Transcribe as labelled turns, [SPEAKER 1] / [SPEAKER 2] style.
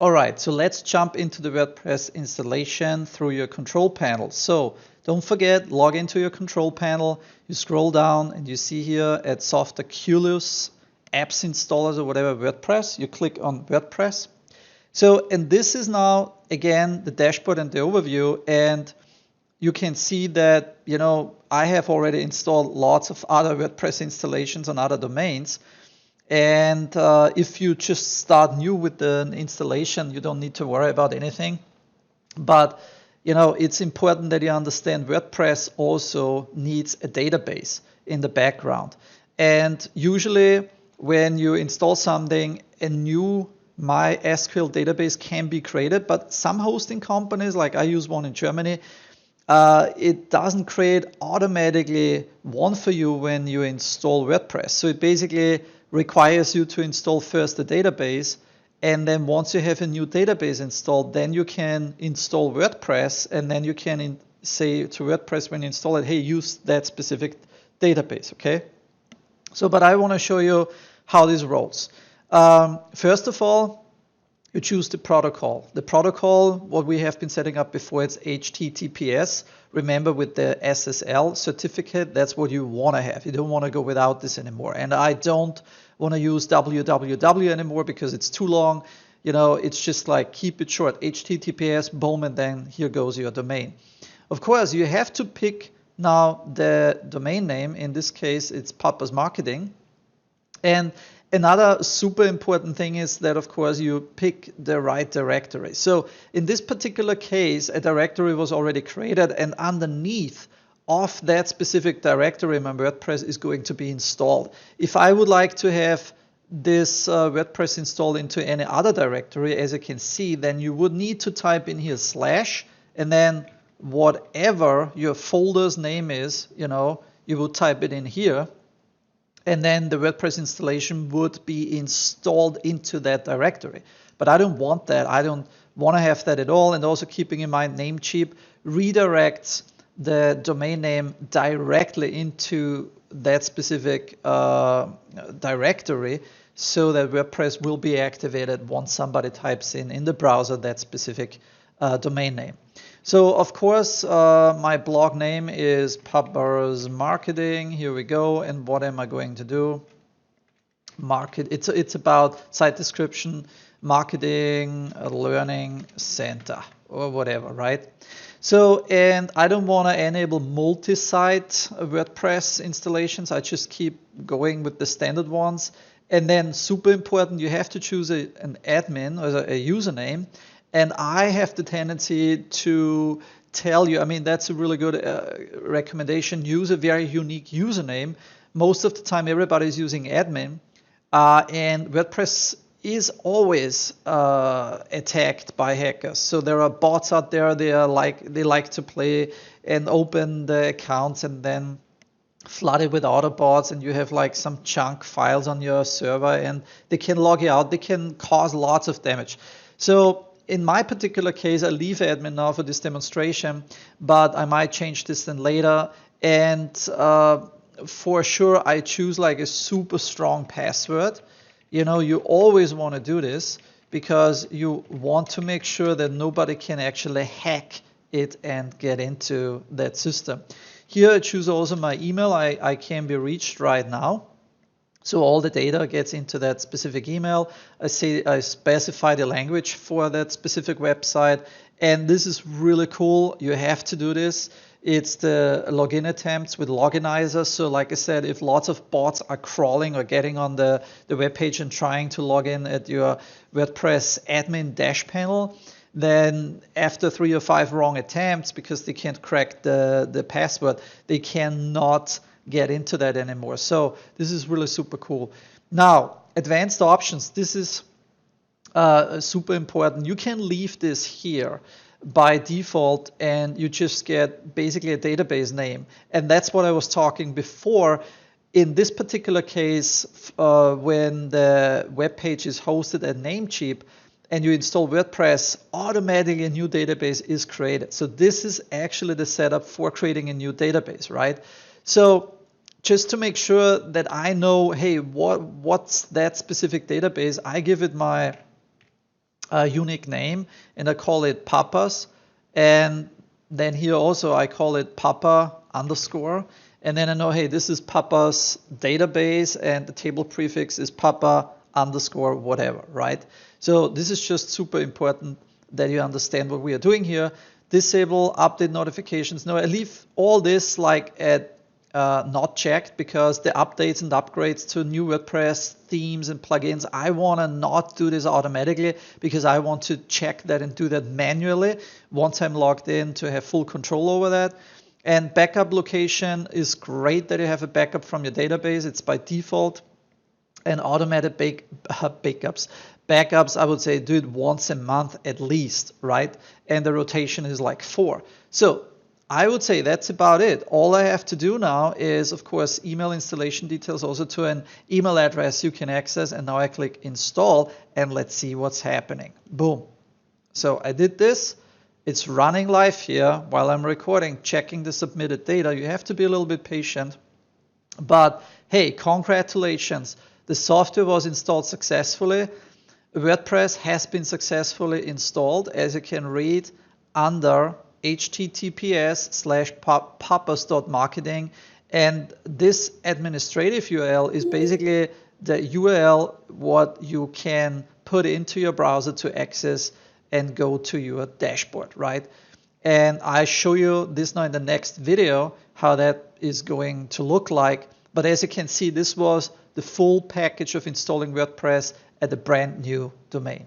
[SPEAKER 1] All right, so let's jump into the WordPress installation through your control panel. So don't forget, log into your control panel. You scroll down and you see here at Softaculous, apps installers or whatever, WordPress. You click on WordPress. So, and this is now, again, the dashboard and the overview. And you can see that, I have already installed lots of other WordPress installations on other domains. And if you just start new with an installation, you don't need to worry about anything. But it's important that you understand WordPress also needs a database in the background. And usually when you install something, a new MySQL database can be created. But some hosting companies, like I use one in Germany, it doesn't create automatically one for you when you install WordPress. So it basically requires you to install first the database, and then once you have a new database installed, then you can install WordPress, and then you can say to WordPress when you install it, hey, use that specific database, okay? So, but I want to show you how this rolls. First of all, you choose the protocol. The protocol, what we have been setting up before, it's HTTPS. Remember, with the SSL certificate, that's what you want to have. You don't want to go without this anymore. And I don't want to use www anymore because it's too long. It's just like keep it short, HTTPS, boom, and then here goes your domain. Of course, you have to pick now the domain name. In this case, it's papas.marketing. And another super important thing is that, of course, you pick the right directory. So in this particular case, a directory was already created, and underneath of that specific directory, my WordPress is going to be installed. If I would like to have this WordPress installed into any other directory, as you can see, then you would need to type in here / and then whatever your folder's name is, you would type it in here. And then the WordPress installation would be installed into that directory. But I don't want that. I don't want to have that at all. And also keeping in mind, Namecheap redirects the domain name directly into that specific directory so that WordPress will be activated once somebody types in the browser that specific domain name. So of course, my blog name is papas.marketing. Here we go. And what am I going to do? It's about site description, marketing, learning center, or whatever, right? So, and I don't want to enable multi-site WordPress installations. I just keep going with the standard ones. And then super important, you have to choose an admin or a username. And I have the tendency to tell you, that's a really good recommendation. Use a very unique username. Most of the time, everybody's using admin. And WordPress is always attacked by hackers. So there are bots out there. They like to play and open the accounts and then flood it with other bots, and you have like some junk files on your server, and they can log you out. They can cause lots of damage. So in my particular case, I leave admin now for this demonstration, but I might change this then later. And for sure, I choose like a super strong password. You always want to do this because you want to make sure that nobody can actually hack it and get into that system. Here I choose also my email. I can be reached right now. So all the data gets into that specific email. I specify the language for that specific website. And this is really cool. You have to do this. It's the login attempts with Loginizer. So like I said, if lots of bots are crawling or getting on the web page and trying to log in at your WordPress admin dash panel, then after 3 or 5 wrong attempts, because they can't crack the password, they cannot get into that anymore. So this is really super cool. Now, advanced options. This is super important. You can leave this here by default, and you just get basically a database name. And that's what I was talking before. In this particular case, when the web page is hosted at Namecheap and you install WordPress, automatically a new database is created. So this is actually the setup for creating a new database, right? So just to make sure that I know, hey, what's that specific database, I give it my unique name, and I call it papas. And then here also I call it papa underscore. And then I know, hey, this is papa's database and the table prefix is papa underscore whatever, right? So this is just super important that you understand what we are doing here. Disable update notifications. No, I leave all this like at not checked, because the updates and upgrades to new WordPress themes and plugins, I want to not do this automatically, because I want to check that and do that manually once I'm logged in to have full control over that. And backup location is great that you have a backup from your database. It's by default. And automated backups, I would say do it once a month at least, right? And the rotation is like 4. So I would say that's about it. All I have to do now is, of course, email installation details also to an email address you can access. And now I click install and let's see what's happening. Boom. So I did this. It's running live here while I'm recording, checking the submitted data. You have to be a little bit patient. But hey, congratulations. The software was installed successfully. WordPress has been successfully installed, as you can read under https:/papas.marketing. And this administrative URL is basically the URL what you can put into your browser to access and go to your dashboard, right? And I show you this now in the next video, how that is going to look like. But as you can see, this was the full package of installing WordPress at a brand new domain.